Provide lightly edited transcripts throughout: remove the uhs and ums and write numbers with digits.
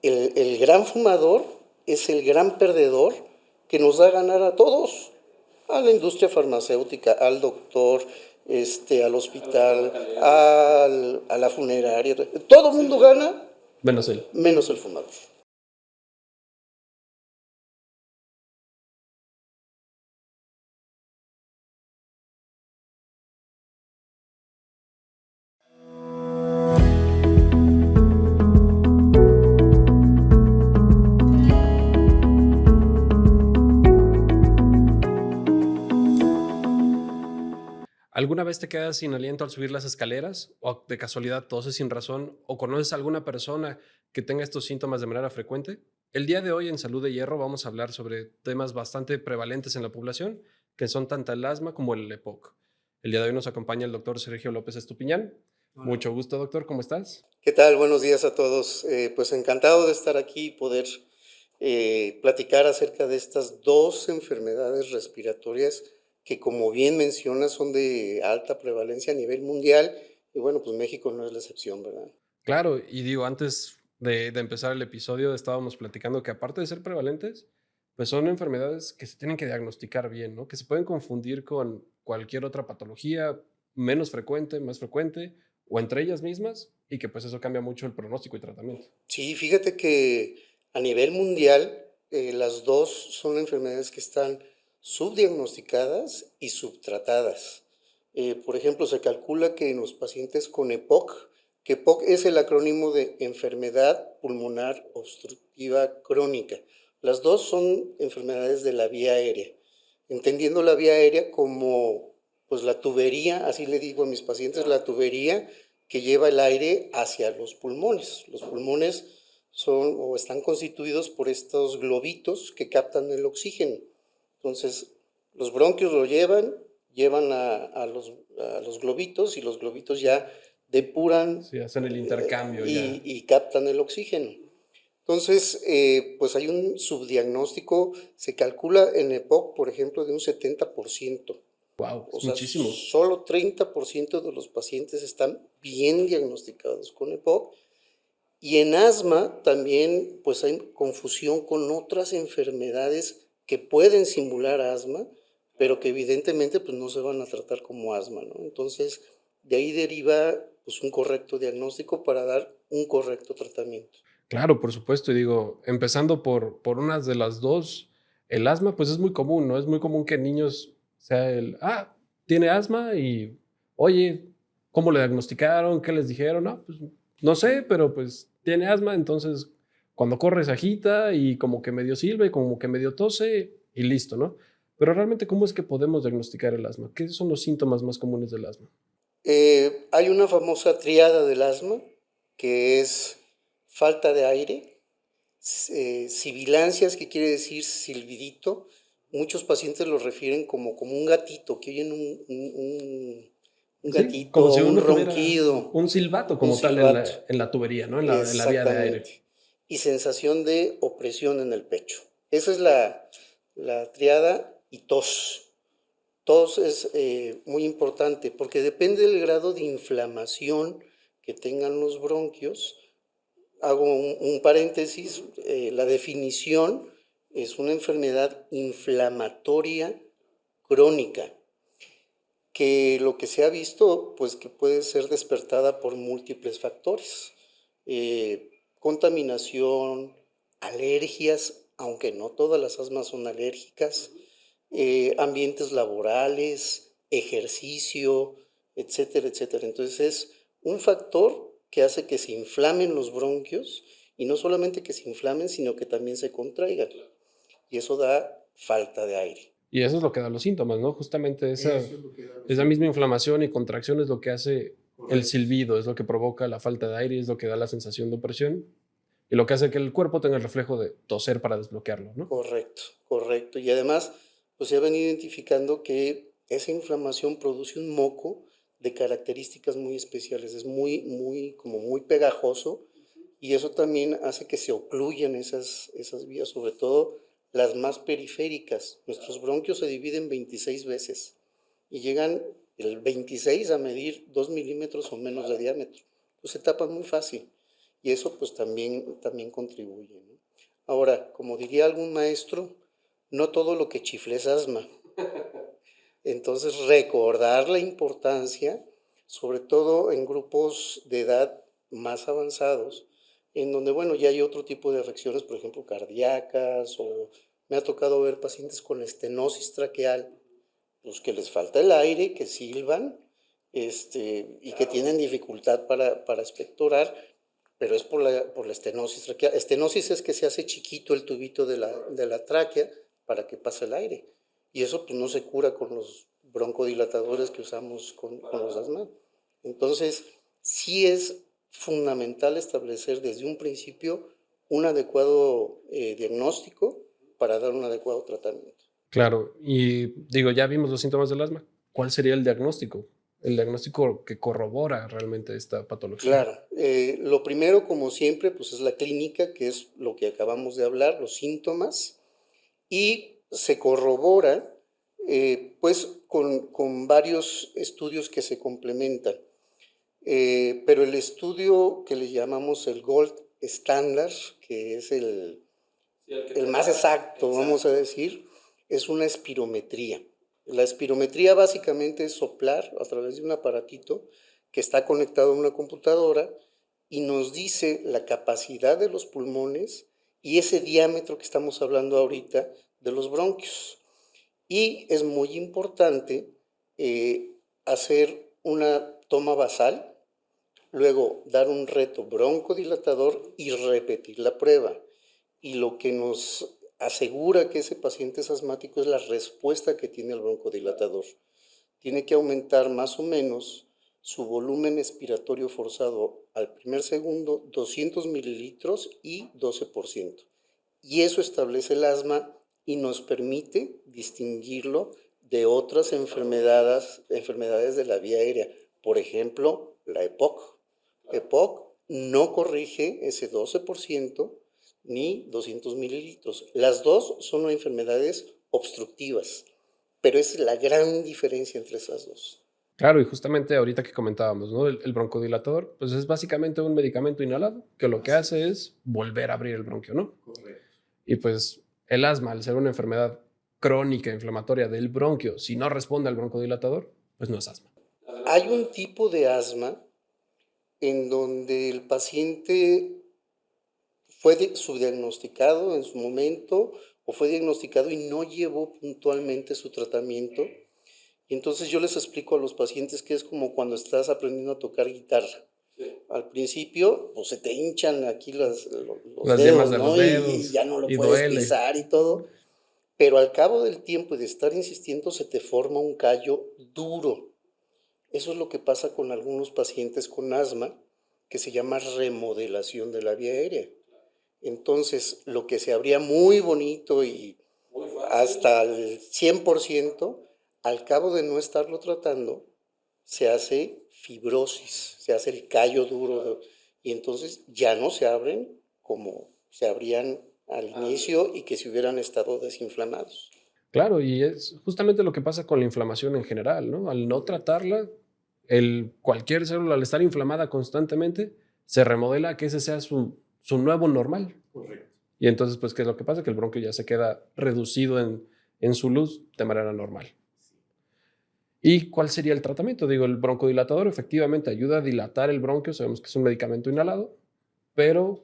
el gran fumador es el gran perdedor que nos da a ganar a todos, a la industria farmacéutica, al doctor, al hospital, a la funeraria. Todo el mundo gana, Menos él. menos el fumador. ¿Alguna vez te quedas sin aliento al subir las escaleras? ¿O de casualidad toses sin razón? ¿O conoces a alguna persona que tenga estos síntomas de manera frecuente? El día de hoy en Salud de Hierro vamos a hablar sobre temas bastante prevalentes en la población, que son tanto el asma como el EPOC. El día de hoy nos acompaña el doctor Sergio López Estupiñán. Hola. Mucho gusto, doctor. ¿Cómo estás? ¿Qué tal? Buenos días a todos. Pues encantado de estar aquí y poder platicar acerca de estas dos enfermedades respiratorias que, como bien mencionas, son de alta prevalencia a nivel mundial. Y bueno, pues México no es la excepción, ¿verdad? Claro, y digo, antes de empezar el episodio estábamos platicando que aparte de ser prevalentes, pues son enfermedades que se tienen que diagnosticar bien, ¿no? Que se pueden confundir con cualquier otra patología menos frecuente, más frecuente, o entre ellas mismas, y que pues eso cambia mucho el pronóstico y tratamiento. Sí, fíjate que a nivel mundial las dos son enfermedades que están subdiagnosticadas y subtratadas. Por ejemplo, se calcula que en los pacientes con EPOC, que EPOC es el acrónimo de Enfermedad Pulmonar Obstructiva Crónica. Las dos son enfermedades de la vía aérea, entendiendo la vía aérea como pues la tubería, así le digo a mis pacientes, la tubería que lleva el aire hacia los pulmones. Los pulmones son o están constituidos por estos globitos que captan el oxígeno. Entonces, los bronquios lo llevan a los globitos y los globitos ya depuran Sí, hacen el intercambio ya. y captan el oxígeno. Entonces, pues hay un subdiagnóstico, se calcula en EPOC, por ejemplo, de un 70%. Wow, O es sea, muchísimo. solo 30% de los pacientes están bien diagnosticados con EPOC. Y en asma también pues hay confusión con otras enfermedades que pueden simular asma, pero que evidentemente pues no se van a tratar como asma, ¿no? Entonces, de ahí deriva pues un correcto diagnóstico para dar un correcto tratamiento. Claro, por supuesto, y digo, empezando por unas de las dos, el asma, pues es muy común, ¿no? Es muy común que en niños sea tiene asma y, oye, ¿cómo le diagnosticaron? ¿Qué les dijeron? No, pues no sé, pero pues tiene asma, entonces cuando corre se agita y como que medio silba y como que medio tose y listo, ¿no? Pero realmente, ¿cómo es que podemos diagnosticar el asma? ¿Qué son los síntomas más comunes del asma? Hay una famosa triada del asma que es falta de aire, sibilancias, que quiere decir silbidito. Muchos pacientes lo refieren como un gatito, que oyen un Sí, como gatito, si un uno tuviera ronquido, un silbato un como tal silbato. en la tubería, ¿no? En la vía de aire. Exactamente. Y sensación de opresión en el pecho. Esa es la triada y tos. Tos es muy importante porque depende del grado de inflamación que tengan los bronquios. Hago un paréntesis, la definición es una enfermedad inflamatoria crónica, que lo que se ha visto, pues que puede ser despertada por múltiples factores. Contaminación, alergias, aunque no todas las asmas son alérgicas, ambientes laborales, ejercicio, etcétera, etcétera. Entonces es un factor que hace que se inflamen los bronquios y no solamente que se inflamen, sino que también se contraigan. Y eso da falta de aire. Y eso es lo que da los síntomas, ¿no? Justamente esa misma inflamación y contracción es lo que hace el silbido, es lo que provoca la falta de aire, es lo que da la sensación de opresión y lo que hace que el cuerpo tenga el reflejo de toser para desbloquearlo, ¿no? Correcto, correcto. Y además, pues se ha venido identificando que esa inflamación produce un moco de características muy especiales. Es como muy pegajoso y eso también hace que se ocluyan esas vías, sobre todo las más periféricas. Nuestros bronquios se dividen 26 veces y llegan el 26 a medir 2 milímetros o menos de diámetro. Pues se tapan muy fácil. y eso pues también contribuye, ¿no? Ahora, como diría algún maestro, no todo lo que chifle es asma. Entonces, recordar la importancia, sobre todo en grupos de edad más avanzados, en donde, bueno, ya hay otro tipo de afecciones, por ejemplo, cardíacas, o me ha tocado ver pacientes con estenosis traqueal, pues que les falta el aire, que silban, y que tienen dificultad para expectorar, pero es por la estenosis traqueal. Estenosis es que se hace chiquito el tubito de la tráquea para que pase el aire. Y eso pues no se cura con los broncodilatadores que usamos con los asma. Entonces, sí es fundamental establecer desde un principio un adecuado diagnóstico para dar un adecuado tratamiento. Claro, y digo, ya vimos los síntomas del asma. ¿Cuál sería el diagnóstico? El diagnóstico que corrobora realmente esta patología. Claro, lo primero, como siempre, pues es la clínica, que es lo que acabamos de hablar, los síntomas, y se corrobora pues con varios estudios que se complementan. Pero el estudio que le llamamos el Gold Standard, que es el más exacto, vamos a decir, es una espirometría. La espirometría básicamente es soplar a través de un aparatito que está conectado a una computadora y nos dice la capacidad de los pulmones y ese diámetro que estamos hablando ahorita de los bronquios. Y es muy importante hacer una toma basal, luego dar un reto broncodilatador y repetir la prueba. Y lo que nos asegura que ese paciente es asmático es la respuesta que tiene el broncodilatador. Tiene que aumentar más o menos su volumen expiratorio forzado al primer segundo 200 mililitros y 12%. Y eso establece el asma y nos permite distinguirlo de otras enfermedades de la vía aérea. Por ejemplo, la EPOC. EPOC no corrige ese 12% ni 200 mililitros. Las dos son enfermedades obstructivas, pero es la gran diferencia entre esas dos. Claro, y justamente ahorita que comentábamos, ¿no? El broncodilatador, pues es básicamente un medicamento inhalado que lo que hace es volver a abrir el bronquio, ¿no? Correcto. Y pues el asma, al ser una enfermedad crónica inflamatoria del bronquio, si no responde al broncodilatador, pues no es asma. Hay un tipo de asma en donde el paciente fue subdiagnosticado en su momento o fue diagnosticado y no llevó puntualmente su tratamiento. Y entonces yo les explico a los pacientes que es como cuando estás aprendiendo a tocar guitarra. Al principio, pues se te hinchan aquí los Las yemas dedos, de los ¿no? Y dedos ya no lo y puedes duele. pisar y todo. Pero al cabo del tiempo y de estar insistiendo, se te forma un callo duro. Eso es lo que pasa con algunos pacientes con asma, que se llama remodelación de la vía aérea. Entonces, lo que se abría muy bonito y hasta el 100%, al cabo de no estarlo tratando, se hace fibrosis, se hace el callo duro y entonces ya no se abren como se abrían al inicio y que si hubieran estado desinflamados. Claro, y es justamente lo que pasa con la inflamación en general, ¿no? Al no tratarla, cualquier célula al estar inflamada constantemente, se remodela a que ese sea su nuevo normal. Correcto. Y entonces, pues, ¿qué es lo que pasa? Que el bronquio ya se queda reducido en su luz de manera normal. ¿Y cuál sería el tratamiento? Digo, el broncodilatador efectivamente ayuda a dilatar el bronquio, sabemos que es un medicamento inhalado, pero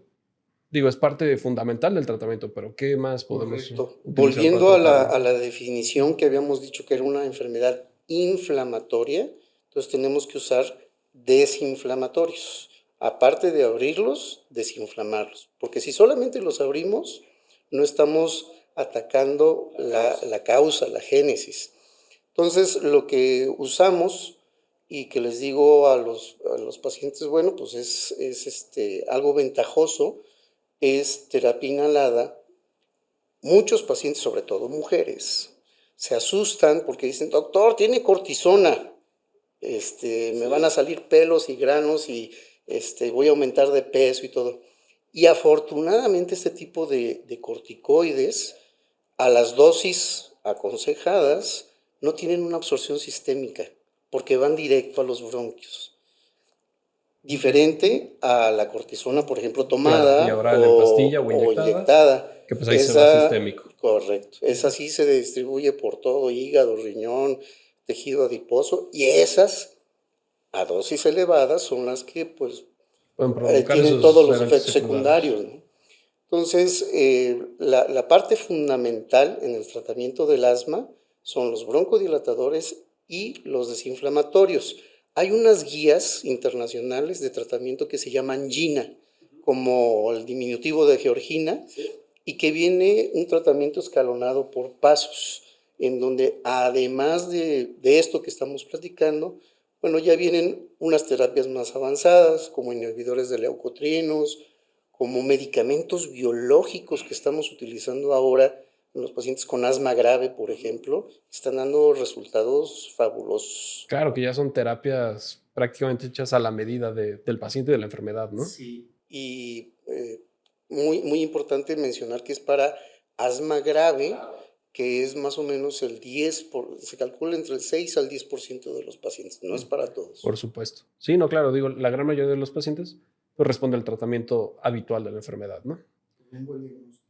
digo, es parte fundamental del tratamiento, pero ¿qué más podemos Correcto. utilizar para Volviendo a la, tratarlo? a la definición que habíamos dicho que era una enfermedad inflamatoria, entonces tenemos que usar desinflamatorios. Aparte de abrirlos, desinflamarlos. Porque si solamente los abrimos, no estamos atacando la causa, la génesis. Entonces, lo que usamos y que les digo a los pacientes, bueno, pues es algo ventajoso, es terapia inhalada. Muchos pacientes, sobre todo mujeres, se asustan porque dicen, doctor, tiene cortisona, me van a salir pelos y granos y voy a aumentar de peso y todo. Y afortunadamente este tipo de corticoides, a las dosis aconsejadas, no tienen una absorción sistémica porque van directo a los bronquios. diferente a la cortisona, por ejemplo, Claro, y tomada ahora en pastilla o o inyectada, inyectada. que pues ahí se va Esa, sistémico. correcto, esa sí se distribuye por todo, hígado, riñón, tejido adiposo, y esas a dosis elevadas son las que pues Pueden provocar tienen todos esos los eventos efectos secundarios. secundarios, ¿no? Entonces, la parte fundamental en el tratamiento del asma son los broncodilatadores y los desinflamatorios. Hay unas guías internacionales de tratamiento que se llaman GINA, como el diminutivo de Georgina, y que viene un tratamiento escalonado por pasos, en donde además de esto que estamos platicando, bueno, ya vienen unas terapias más avanzadas, como inhibidores de leucotrienos, como medicamentos biológicos que estamos utilizando ahora en los pacientes con asma grave, por ejemplo, están dando resultados fabulosos. Claro que ya son terapias prácticamente hechas a la medida del paciente y de la enfermedad, ¿no? Sí, y muy importante mencionar que es para asma grave, que es más o menos se calcula entre el 6 al 10% de los pacientes, no es para todos. Por supuesto. Sí, no, claro, digo, la gran mayoría de los pacientes pues responde al tratamiento habitual de la enfermedad, ¿no? Un buen diagnóstico.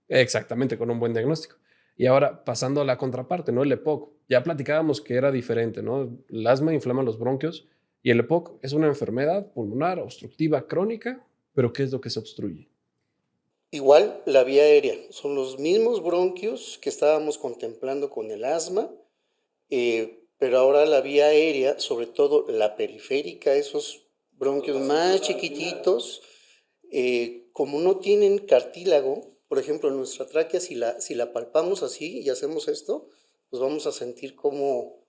Exactamente, con un buen diagnóstico. Y ahora, pasando a la contraparte, ¿no? El EPOC. Ya platicábamos que era diferente, ¿no? El asma inflama los bronquios y el EPOC es una enfermedad pulmonar obstructiva crónica, pero ¿qué es lo que se obstruye? Igual la vía aérea, son los mismos bronquios que estábamos contemplando con el asma, pero ahora la vía aérea, sobre todo la periférica, esos bronquios más chiquititos, como no tienen cartílago, por ejemplo, en nuestra tráquea, si la palpamos así y hacemos esto, pues vamos a sentir cómo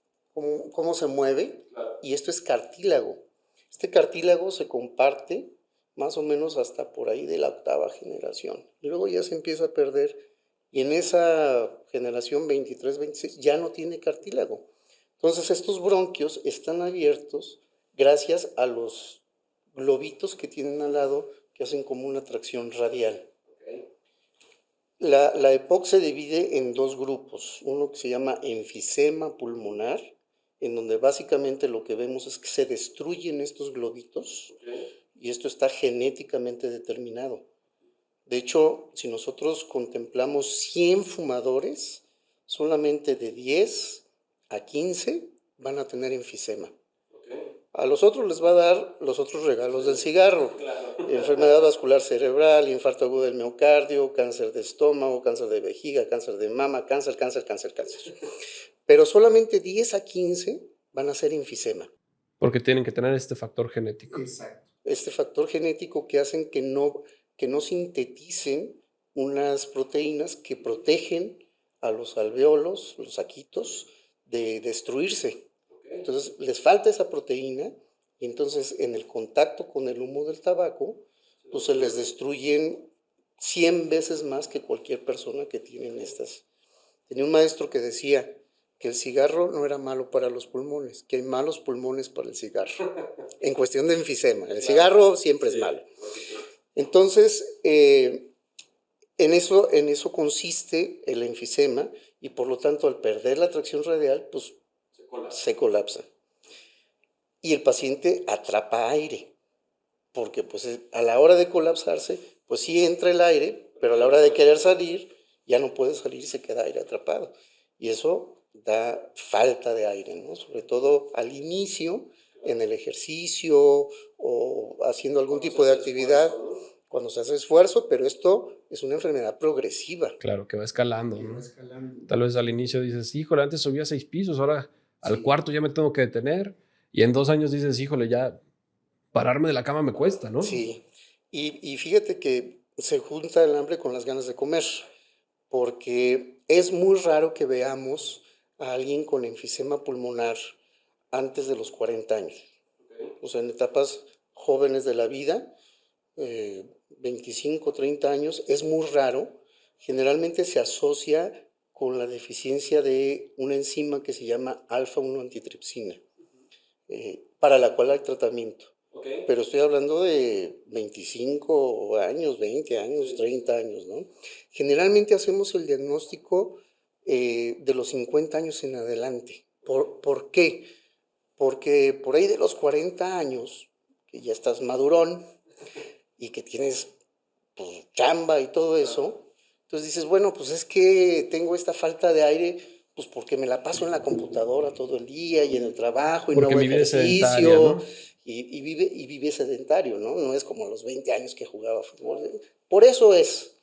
se mueve, y esto es cartílago. Este cartílago se comparte más o menos hasta por ahí de la octava generación, y luego ya se empieza a perder, y en esa generación 23, 26 ya no tiene cartílago. Entonces estos bronquios están abiertos gracias a los globitos que tienen al lado que hacen como una tracción radial. La EPOC se divide en dos grupos, uno que se llama enfisema pulmonar, en donde básicamente lo que vemos es que se destruyen estos globitos, y esto está genéticamente determinado. De hecho, si nosotros contemplamos 100 fumadores, solamente de 10 a 15 van a tener enfisema. A los otros les va a dar los otros regalos del cigarro. Enfermedad vascular cerebral, infarto agudo del miocardio, cáncer de estómago, cáncer de vejiga, cáncer de mama, cáncer. Pero solamente 10 a 15 van a ser enfisema. Porque tienen que tener este factor genético. Exacto. Este factor genético que hacen que no sinteticen unas proteínas que protegen a los alvéolos, los saquitos, de destruirse. Entonces les falta esa proteína, y entonces en el contacto con el humo del tabaco, pues se les destruyen 100 veces más que cualquier persona que tienen estas. Tenía un maestro que decía que el cigarro no era malo para los pulmones, que hay malos pulmones para el cigarro, en cuestión de enfisema. El cigarro siempre es malo. Entonces, en eso consiste el enfisema, y por lo tanto al perder la tracción radial, pues se colapsa. Y el paciente atrapa aire, porque pues a la hora de colapsarse, pues sí entra el aire, pero a la hora de querer salir, ya no puede salir y se queda aire atrapado. Y eso da falta de aire, ¿no? Sobre todo al inicio, en el ejercicio o haciendo algún tipo de actividad, cuando se hace esfuerzo, pero esto es una enfermedad progresiva. Claro, que va escalando, ¿no? Tal vez al inicio dices, híjole, antes subía 6 pisos, ahora al cuarto ya me tengo que detener. Y en 2 años dices, híjole, ya pararme de la cama me cuesta, ¿no? Sí, y fíjate que se junta el hambre con las ganas de comer, porque es muy raro que veamos a alguien con enfisema pulmonar antes de los 40 años. O sea, en etapas jóvenes de la vida, 25, 30 años, es muy raro. Generalmente se asocia con la deficiencia de una enzima que se llama alfa-1 antitripsina, para la cual hay tratamiento. Pero estoy hablando de 25 años, 20 años, 30 años, ¿no? Generalmente hacemos el diagnóstico de los 50 años en adelante. ¿Por qué? Porque por ahí de los 40 años, que ya estás madurón y que tienes pues, chamba y todo eso, entonces dices, bueno, pues es que tengo esta falta de aire, pues porque me la paso en la computadora todo el día y en el trabajo y no Porque hago mi vida es sedentaria, ejercicio ¿no? y vive sedentario, ¿no? No es como a los 20 años que jugaba fútbol. Por eso es.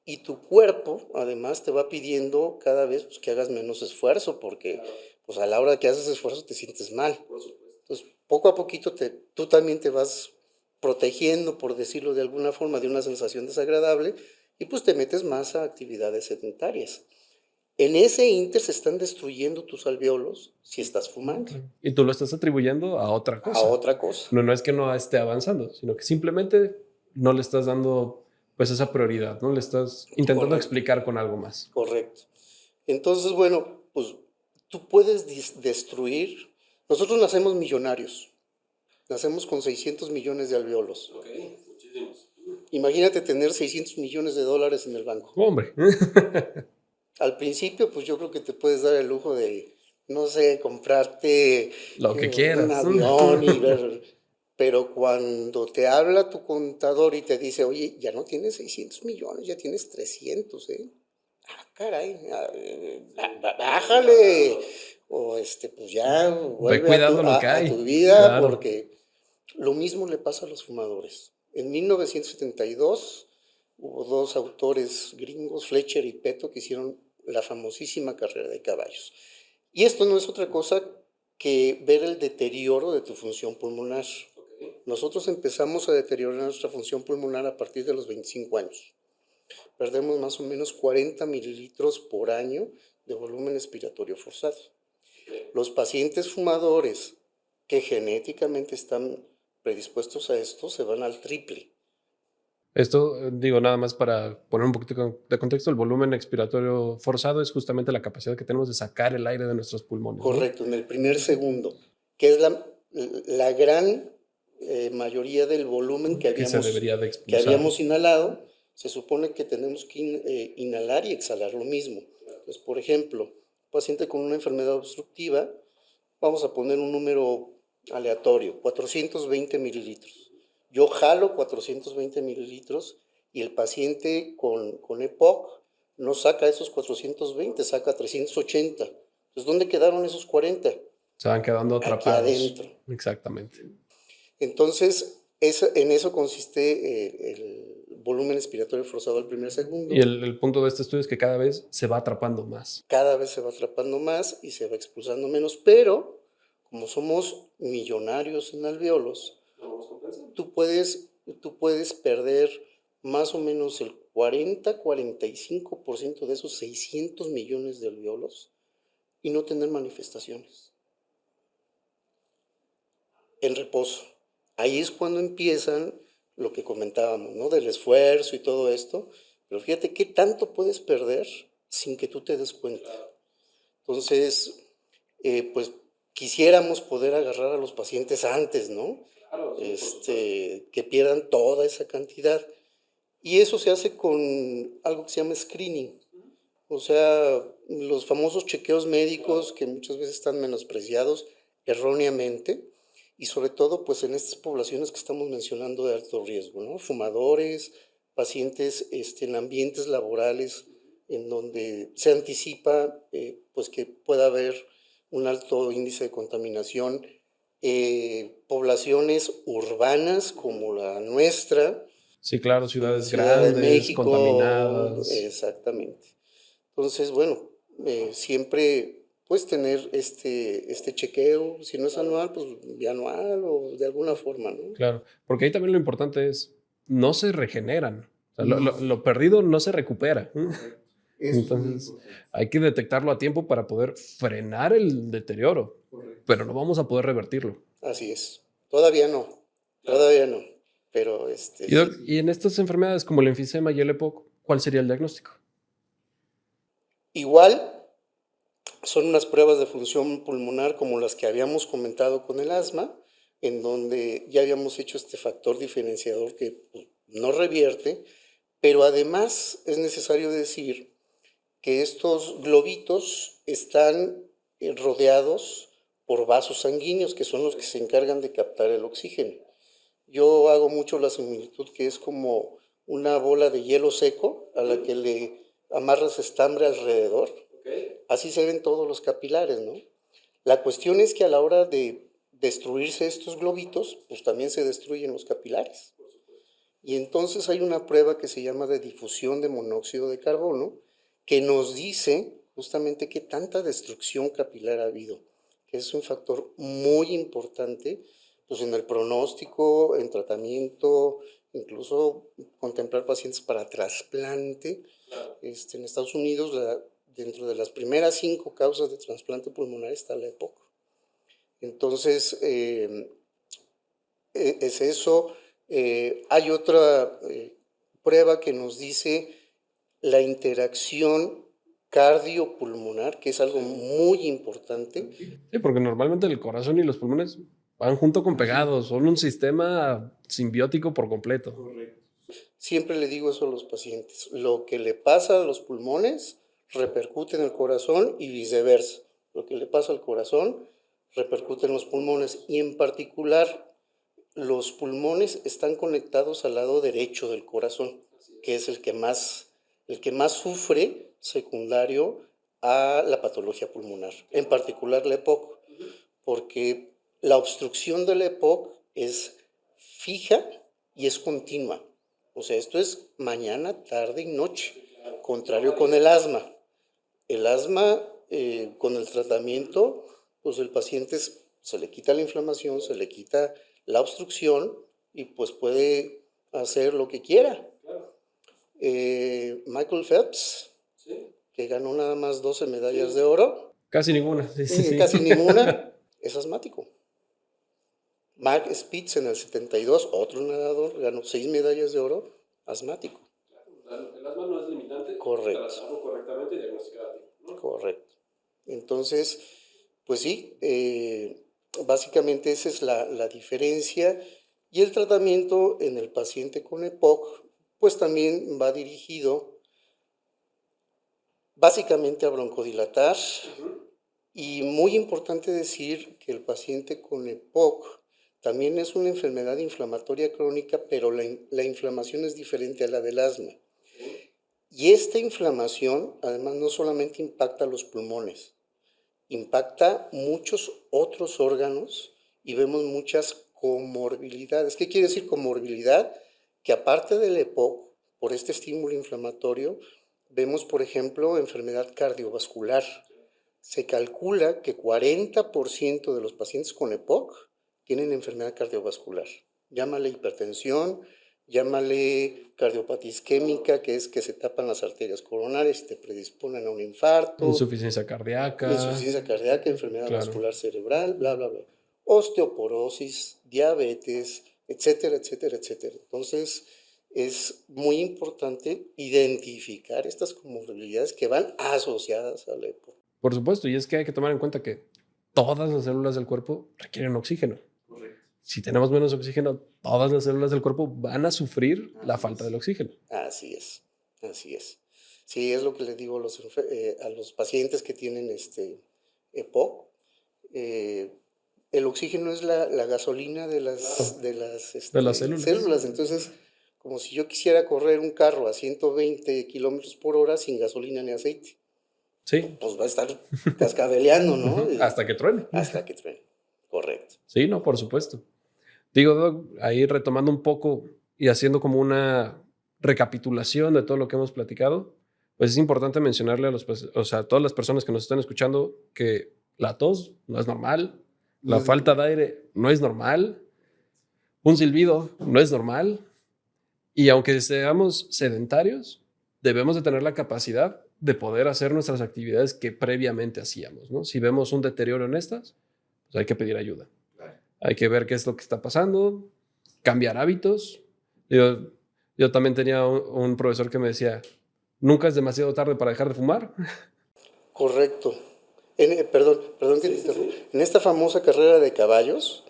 Y tu cuerpo, además, te va pidiendo cada vez pues, que hagas menos esfuerzo, porque pues, a la hora que haces esfuerzo te sientes mal. Entonces, poco a poquito tú también te vas protegiendo, por decirlo de alguna forma, de una sensación desagradable y pues te metes más a actividades sedentarias. En ese inter se están destruyendo tus alvéolos si estás fumando Y tú lo estás atribuyendo a otra a cosa. otra cosa. No, no es que no esté avanzando, sino que simplemente no le estás dando pues esa prioridad, ¿no? Le estás intentando Correcto, explicar con algo más. correcto. Entonces, bueno, pues tú puedes destruir. Nosotros nacemos millonarios, nacemos con 600 millones de alvéolos. Ok, muchísimos. Imagínate tener 600 millones de dólares en el banco. Hombre, Al principio, pues yo creo que te puedes dar el lujo de, no sé, comprarte lo que un quieras. avión y ver, pero cuando te habla tu contador y te dice, oye, ya no tienes 600 millones, ya tienes 300, ¿eh? Ah, caray, bájale. O pues ya Ve vuelve a tu, cuidando lo que a tu hay. vida Claro. porque lo mismo le pasa a los fumadores. En 1972 hubo dos autores gringos, Fletcher y Peto, que hicieron la famosísima carrera de caballos. Y esto no es otra cosa que ver el deterioro de tu función pulmonar. Nosotros empezamos a deteriorar nuestra función pulmonar a partir de los 25 años. Perdemos más o menos 40 mililitros por año de volumen expiratorio forzado. Los pacientes fumadores que genéticamente están predispuestos a esto se van al triple. Esto, digo, nada más para poner un poquito de contexto, el volumen expiratorio forzado es justamente la capacidad que tenemos de sacar el aire de nuestros pulmones, ¿no? Correcto, en el primer segundo, que es la gran mayoría del volumen Que se debería de que expulsar. habíamos inhalado. Se supone que tenemos que inhalar y exhalar lo mismo. Entonces, por ejemplo, paciente con una enfermedad obstructiva, vamos a poner un número aleatorio, 420 mililitros. Yo jalo 420 mililitros y el paciente con EPOC no saca esos 420, saca 380. Entonces, ¿dónde quedaron esos 40? Se van quedando Aquí atrapados. adentro. Exactamente. Entonces, en eso consiste el volumen expiratorio forzado al primer segundo. Y el punto de este estudio es que cada vez se va atrapando más. Cada vez se va atrapando más y se va expulsando menos, pero como somos millonarios en alvéolos, tú puedes perder más o menos el 40-45% de esos 600 millones de alvéolos y no tener manifestaciones. En reposo. Ahí es cuando empiezan lo que comentábamos, ¿no? Del esfuerzo y todo esto. Pero fíjate qué tanto puedes perder sin que tú te des cuenta. Entonces, pues quisiéramos poder agarrar a los pacientes antes, ¿no? Que pierdan toda esa cantidad. Y eso se hace con algo que se llama screening. O sea, los famosos chequeos médicos que muchas veces están menospreciados erróneamente y sobre todo pues en estas poblaciones que estamos mencionando de alto riesgo, ¿no? Fumadores, pacientes en ambientes laborales en donde se anticipa pues que pueda haber un alto índice de contaminación, poblaciones urbanas como la nuestra, Sí, claro, ciudades Ciudad de grandes, México, contaminadas. exactamente. Entonces, bueno, siempre pues tener este chequeo, si no es anual, pues bianual o de alguna forma, ¿no? Claro, porque ahí también lo importante es, no se regeneran. O sea, No. lo perdido no se recupera. Eso es muy Entonces, importante. hay que detectarlo a tiempo para poder frenar el deterioro, pero no vamos a poder revertirlo. Así es. Todavía no, pero Y, sí. y en estas enfermedades como el enfisema y el EPOC, ¿cuál sería el diagnóstico? Igual son unas pruebas de función pulmonar como las que habíamos comentado con el asma, en donde ya habíamos hecho este factor diferenciador que pues, no revierte, pero además es necesario decir que estos globitos están rodeados por vasos sanguíneos, que son los que se encargan de captar el oxígeno. Yo hago mucho la similitud que es como una bola de hielo seco a la que le amarras estambre alrededor. Así se ven todos los capilares, ¿no? La cuestión es que a la hora de destruirse estos globitos, pues también se destruyen los capilares. Y entonces hay una prueba que se llama de difusión de monóxido de carbono, que nos dice justamente qué tanta destrucción capilar ha habido, que es un factor muy importante pues en el pronóstico, en tratamiento, incluso contemplar pacientes para trasplante. En Estados Unidos, dentro de las primeras 5 causas de trasplante pulmonar está la EPOC. Entonces, es eso. Hay otra prueba que nos dice la interacción cardiopulmonar, que es algo muy importante. Sí, porque normalmente el corazón y los pulmones van junto con pegados, son un sistema simbiótico por completo. Siempre le digo eso a los pacientes. Lo que le pasa a los pulmones repercute en el corazón y viceversa. Lo que le pasa al corazón repercute en los pulmones y en particular los pulmones están conectados al lado derecho del corazón, que es el que más sufre secundario a la patología pulmonar, en particular la EPOC, porque la obstrucción de la EPOC es fija y es continua. O sea, esto es mañana, tarde y noche, contrario con el asma. El asma, con el tratamiento, pues el paciente se le quita la inflamación, se le quita la obstrucción y pues puede hacer lo que quiera. Michael Phelps, que ganó nada más 12 medallas de oro. Casi ninguna. Sí. Casi ninguna, es asmático. Mark Spitz en el 72, otro nadador, ganó 6 medallas de oro, asmático. El asma no es limitante. Correcto. Tratarlo correctamente y diagnosticar, ¿no? Correcto. Entonces, pues sí, básicamente esa es la diferencia. Y el tratamiento en el paciente con EPOC, pues también va dirigido básicamente a broncodilatar. Y muy importante decir que el paciente con EPOC también es una enfermedad inflamatoria crónica, pero la inflamación es diferente a la del asma. Y esta inflamación, además, no solamente impacta los pulmones, impacta muchos otros órganos y vemos muchas comorbilidades. ¿Qué quiere decir comorbilidad? Que aparte del EPOC, por este estímulo inflamatorio, vemos, por ejemplo, enfermedad cardiovascular. Se calcula que 40% de los pacientes con EPOC tienen enfermedad cardiovascular. Llámale hipertensión, llámale cardiopatía isquémica, que es que se tapan las arterias coronarias y te predisponen a un infarto. Insuficiencia cardíaca. Enfermedad vascular cerebral, bla, bla, bla. Osteoporosis, diabetes, etcétera, etcétera, etcétera. Entonces, es muy importante identificar estas comorbilidades que van asociadas a la EPOC. Por supuesto, y es que hay que tomar en cuenta que todas las células del cuerpo requieren oxígeno. Correcto. Si tenemos menos oxígeno, todas las células del cuerpo van a sufrir la falta del oxígeno. Así es. Sí, es lo que les digo a los pacientes que tienen EPOC. El oxígeno es la gasolina de las células. Entonces, como si yo quisiera correr un carro a 120 kilómetros por hora sin gasolina ni aceite. Sí. Pues va a estar cascabeleando, ¿no? Hasta que truene. Hasta que truene. Correcto. Sí, no, por supuesto. Digo, Doc, ahí retomando un poco y haciendo como una recapitulación de todo lo que hemos platicado, pues es importante mencionarle a todas las personas que nos están escuchando que la tos no es normal, la falta de aire no es normal, un silbido no es normal, y aunque seamos sedentarios, debemos de tener la capacidad de poder hacer nuestras actividades que previamente hacíamos, ¿no? Si vemos un deterioro en estas, pues hay que pedir ayuda. Hay que ver qué es lo que está pasando, cambiar hábitos. Yo también tenía un profesor que me decía, ¿nunca es demasiado tarde para dejar de fumar? Correcto. Perdón que te interrumpa. En esta famosa carrera de caballos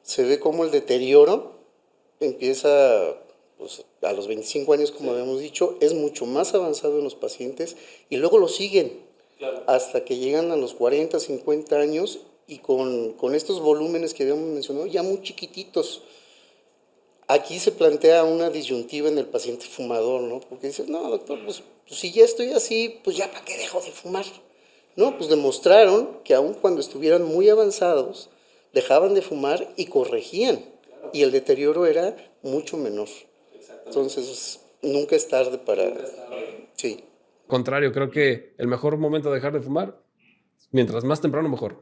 se ve cómo el deterioro empieza pues, a los 25 años, como habíamos dicho, es mucho más avanzado en los pacientes y luego lo siguen hasta que llegan a los 40, 50 años y con estos volúmenes que habíamos mencionado, ya muy chiquititos. Aquí se plantea una disyuntiva en el paciente fumador, ¿no? Porque dice, no, doctor, pues si ya estoy así, pues ya para qué dejo de fumar. No, pues demostraron que aun cuando estuvieran muy avanzados, dejaban de fumar y corregían. Y el deterioro era mucho menor. Entonces, nunca es tarde para... Sí. Contrario, creo que el mejor momento de dejar de fumar, mientras más temprano, mejor.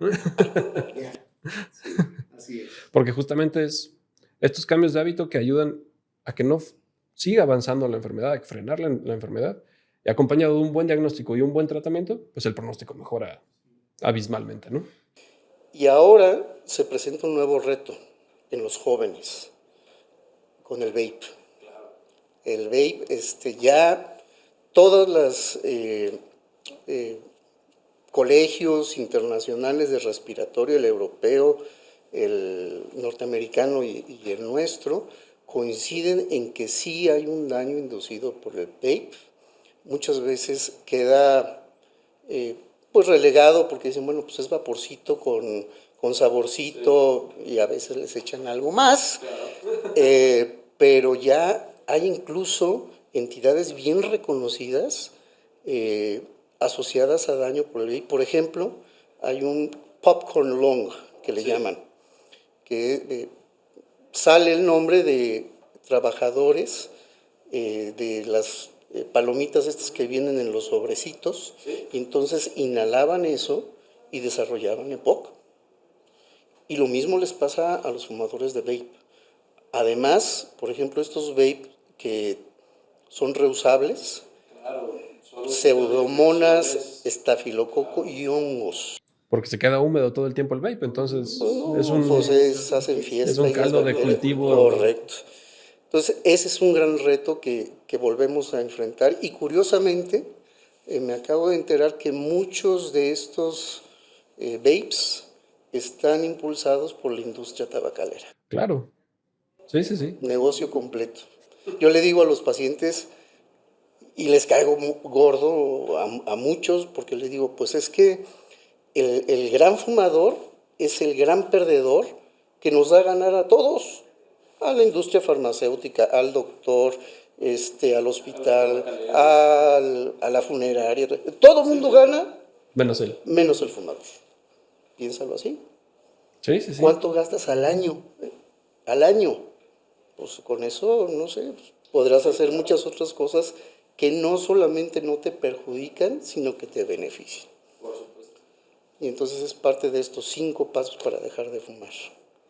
Sí, así es. Porque justamente es estos cambios de hábito que ayudan a que no siga avanzando la enfermedad, a frenar la enfermedad, y acompañado de un buen diagnóstico y un buen tratamiento, pues el pronóstico mejora abismalmente, ¿no? Y ahora se presenta un nuevo reto en los jóvenes con el vape. El vape, ya todas las colegios internacionales de respiratorio, el europeo, el norteamericano y el nuestro, coinciden en que sí hay un daño inducido por el vape. Muchas veces queda pues relegado porque dicen, bueno, pues es vaporcito con saborcito y a veces les echan algo más, pero ya hay incluso entidades bien reconocidas asociadas a daño por el vape. Por ejemplo, hay un popcorn lung que le llaman, que sale el nombre de trabajadores de las palomitas estas que vienen en los sobrecitos, y entonces inhalaban eso y desarrollaban EPOC. Y lo mismo les pasa a los fumadores de vape. Además, por ejemplo, estos vape que son reusables, pseudomonas, estafilococo y hongos. Porque se queda húmedo todo el tiempo el vape, entonces Pues hacen fiesta. es un caldo de cultivo. Correcto. Entonces, ese es un gran reto que volvemos a enfrentar. Y curiosamente, me acabo de enterar que muchos de estos vapes están impulsados por la industria tabacalera. Claro. Sí, sí, sí. Negocio completo. Yo le digo a los pacientes, y les caigo gordo a muchos, porque les digo, pues es que el gran fumador es el gran perdedor que nos da a ganar a todos, a la industria farmacéutica, al doctor, al hospital, a la funeraria. Todo el mundo gana, menos él. Menos el fumador. Piénsalo así. Sí, sí, sí. ¿Cuánto gastas al año? Al año. Pues con eso, no sé, pues, podrás hacer muchas otras cosas que no solamente no te perjudican, sino que te benefician. Por supuesto. Y entonces es parte de estos 5 pasos para dejar de fumar,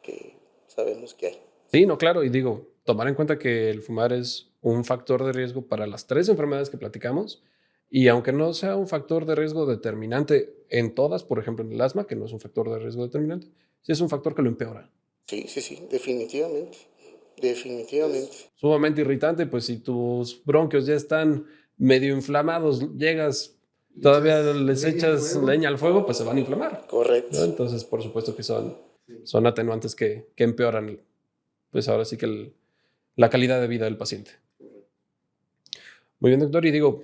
que sabemos que hay. Sí, no, claro, y digo, tomar en cuenta que el fumar es un factor de riesgo para las 3 enfermedades que platicamos, y aunque no sea un factor de riesgo determinante en todas, por ejemplo en el asma, que no es un factor de riesgo determinante, sí es un factor que lo empeora. Sí, sí, sí, definitivamente. Definitivamente. Sumamente irritante, pues si tus bronquios ya están medio inflamados, llegas, todavía les echas leña al fuego, pues se van a inflamar. Correcto. ¿No? Entonces, por supuesto que son atenuantes que empeoran, pues ahora sí que la calidad de vida del paciente. Muy bien, doctor, y digo,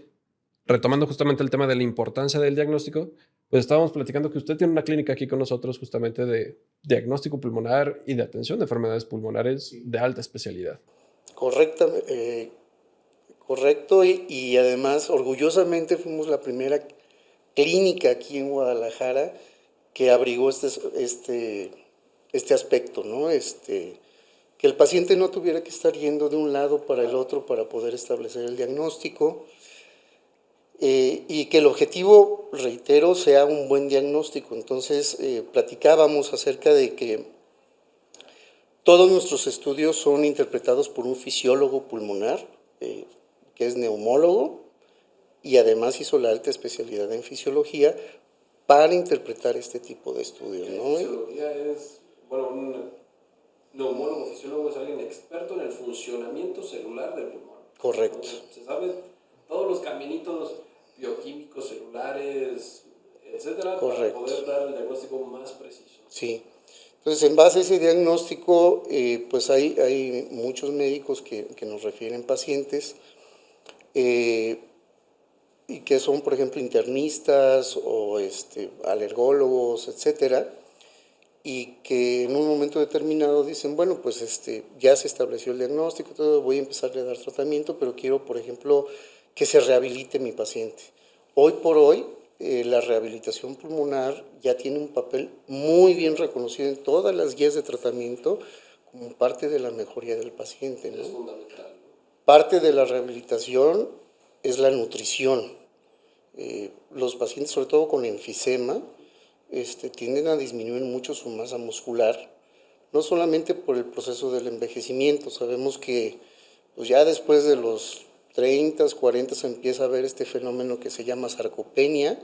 retomando justamente el tema de la importancia del diagnóstico, pues estábamos platicando que usted tiene una clínica aquí con nosotros justamente de diagnóstico pulmonar y de atención de enfermedades pulmonares de alta especialidad. Correcto, y además orgullosamente fuimos la primera clínica aquí en Guadalajara que abrigó este aspecto, ¿no? Que el paciente no tuviera que estar yendo de un lado para el otro para poder establecer el diagnóstico, y que el objetivo, reitero, sea un buen diagnóstico. Entonces, platicábamos acerca de que todos nuestros estudios son interpretados por un fisiólogo pulmonar, que es neumólogo, y además hizo la alta especialidad en fisiología para interpretar este tipo de estudios, ¿no? Fisiología es, bueno, un neumólogo, fisiólogo es alguien experto en el funcionamiento celular del pulmón. Correcto. Entonces, se sabe todos los caminitos bioquímicos, celulares, etcétera, Correcto. para poder dar el diagnóstico más preciso. Sí. Entonces, en base a ese diagnóstico, pues hay muchos médicos que nos refieren pacientes, y que son, por ejemplo, internistas o alergólogos, etcétera, y que en un momento determinado dicen, bueno, pues ya se estableció el diagnóstico, todo, voy a empezar a dar tratamiento, pero quiero, por ejemplo, que se rehabilite mi paciente. Hoy por hoy, la rehabilitación pulmonar ya tiene un papel muy bien reconocido en todas las guías de tratamiento como parte de la mejoría del paciente, ¿no? Es fundamental. Parte de la rehabilitación es la nutrición. Los pacientes, sobre todo con enfisema, tienden a disminuir mucho su masa muscular, no solamente por el proceso del envejecimiento. Sabemos que pues ya después de los 30, 40 se empieza a ver este fenómeno que se llama sarcopenia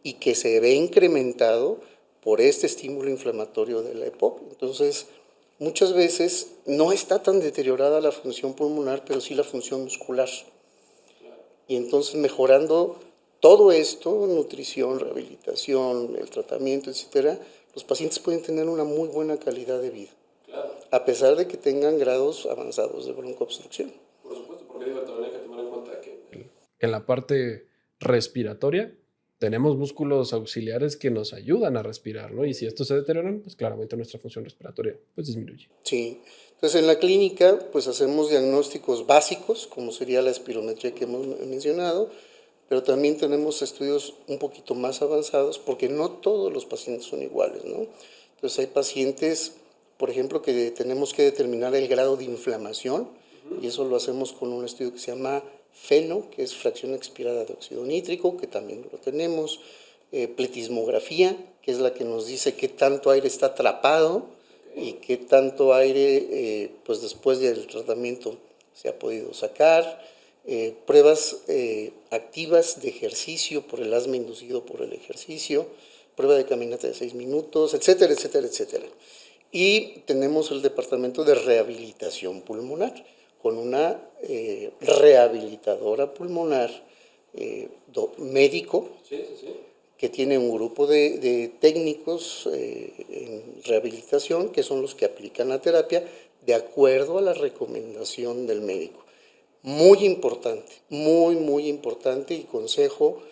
y que se ve incrementado por este estímulo inflamatorio de la EPOC. Entonces, muchas veces no está tan deteriorada la función pulmonar, pero sí la función muscular. Y entonces mejorando todo esto, nutrición, rehabilitación, el tratamiento, etcétera, los pacientes pueden tener una muy buena calidad de vida, Claro, a pesar de que tengan grados avanzados de broncoobstrucción. por supuesto, porque digo, también hay que tomar en cuenta que En la parte respiratoria tenemos músculos auxiliares que nos ayudan a respirar, ¿no? Y si estos se deterioran, pues claramente nuestra función respiratoria pues disminuye. Sí, entonces en la clínica pues hacemos diagnósticos básicos, como sería la espirometría que hemos mencionado, pero también tenemos estudios un poquito más avanzados porque no todos los pacientes son iguales, ¿no? Entonces hay pacientes, por ejemplo, que tenemos que determinar el grado de inflamación y eso lo hacemos con un estudio que se llama FeNO, que es fracción expirada de óxido nítrico, que también lo tenemos, pletismografía, que es la que nos dice qué tanto aire está atrapado y qué tanto aire pues después del tratamiento se ha podido sacar, pruebas activas de ejercicio por el asma inducido por el ejercicio, prueba de caminata de 6 minutos, etcétera, etcétera, etcétera. Y tenemos el departamento de rehabilitación pulmonar, con una rehabilitadora pulmonar médico, sí, sí, sí. que tiene un grupo de técnicos en rehabilitación, que son los que aplican la terapia de acuerdo a la recomendación del médico. Muy importante, muy, muy importante y consejo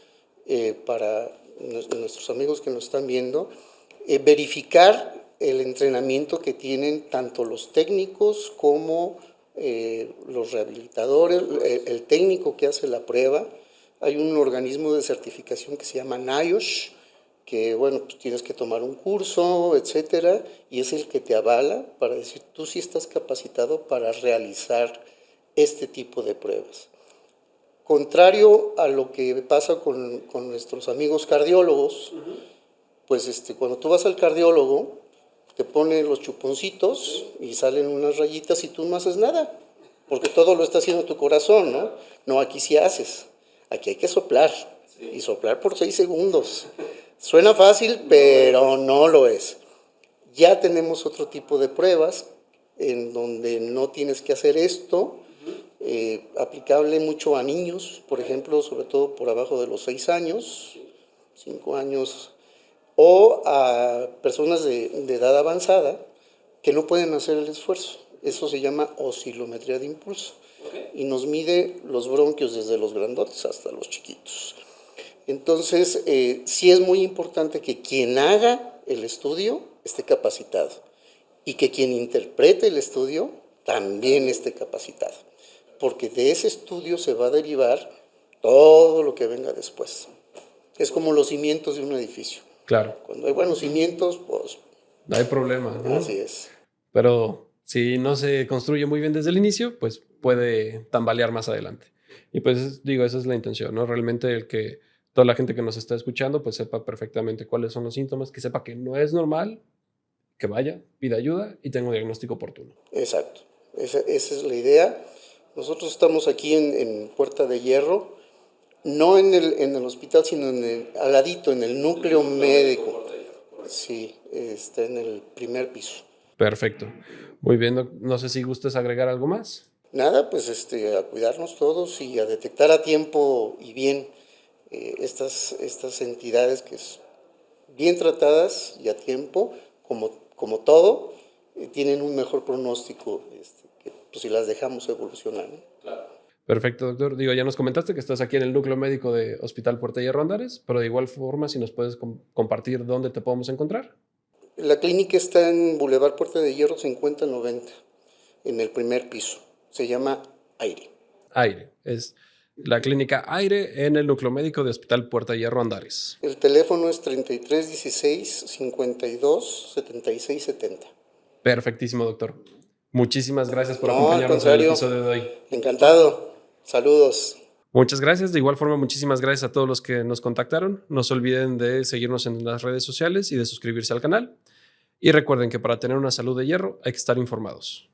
para nuestros amigos que nos están viendo, verificar el entrenamiento que tienen tanto los técnicos como los rehabilitadores, el técnico que hace la prueba. Hay un organismo de certificación que se llama NIOSH, que bueno, pues tienes que tomar un curso, etcétera, y es el que te avala para decir, tú sí estás capacitado para realizar este tipo de pruebas. Contrario a lo que pasa con nuestros amigos cardiólogos, pues cuando tú vas al cardiólogo, te pone los chuponcitos y salen unas rayitas y tú no haces nada, porque todo lo está haciendo tu corazón, ¿no? No, aquí sí haces. Aquí hay que soplar, y soplar por 6 segundos. Suena fácil, pero no lo es. Ya tenemos otro tipo de pruebas en donde no tienes que hacer esto, aplicable mucho a niños, por ejemplo, sobre todo por abajo de los 6 años, 5 años, o a personas de edad avanzada que no pueden hacer el esfuerzo. Eso se llama oscilometría de impulso. Y nos mide los bronquios desde los grandotes hasta los chiquitos. Entonces, sí es muy importante que quien haga el estudio esté capacitado y que quien interprete el estudio también esté capacitado, porque de ese estudio se va a derivar todo lo que venga después. Es como los cimientos de un edificio. Claro, Cuando hay buenos cimientos, pues no hay problema, ¿no? así es. Pero si no se construye muy bien desde el inicio, pues puede tambalear más adelante. Y pues digo, esa es la intención, ¿no? Realmente el que toda la gente que nos está escuchando pues sepa perfectamente cuáles son los síntomas, que sepa que no es normal, que vaya, pida ayuda y tenga un diagnóstico oportuno. Exacto. Esa es la idea. Nosotros estamos aquí en Puerta de Hierro, no en el hospital, sino al ladito, en el núcleo médico. Sí, está en el primer piso. Perfecto. Muy bien, no sé si gustes agregar algo más. Nada, pues a cuidarnos todos y a detectar a tiempo y bien estas entidades que bien tratadas y a tiempo, como todo, tienen un mejor pronóstico que pues, si las dejamos evolucionar, ¿no? Claro. Perfecto, doctor. Digo, ya nos comentaste que estás aquí en el núcleo médico de Hospital Puerta Hierro Andares, pero de igual forma, si nos puedes compartir dónde te podemos encontrar. La clínica está en Boulevard Puerta de Hierro 5090, en el primer piso. Se llama Aire. Aire. Es la clínica Aire en el Núcleo Médico de Hospital Puerta de Hierro, Andares. El teléfono es 3316-527670. Perfectísimo, doctor. Muchísimas gracias por No, al acompañarnos en el contrario. episodio de hoy. Encantado. Saludos. Muchas gracias. De igual forma, muchísimas gracias a todos los que nos contactaron. No se olviden de seguirnos en las redes sociales y de suscribirse al canal. Y recuerden que para tener una salud de hierro hay que estar informados.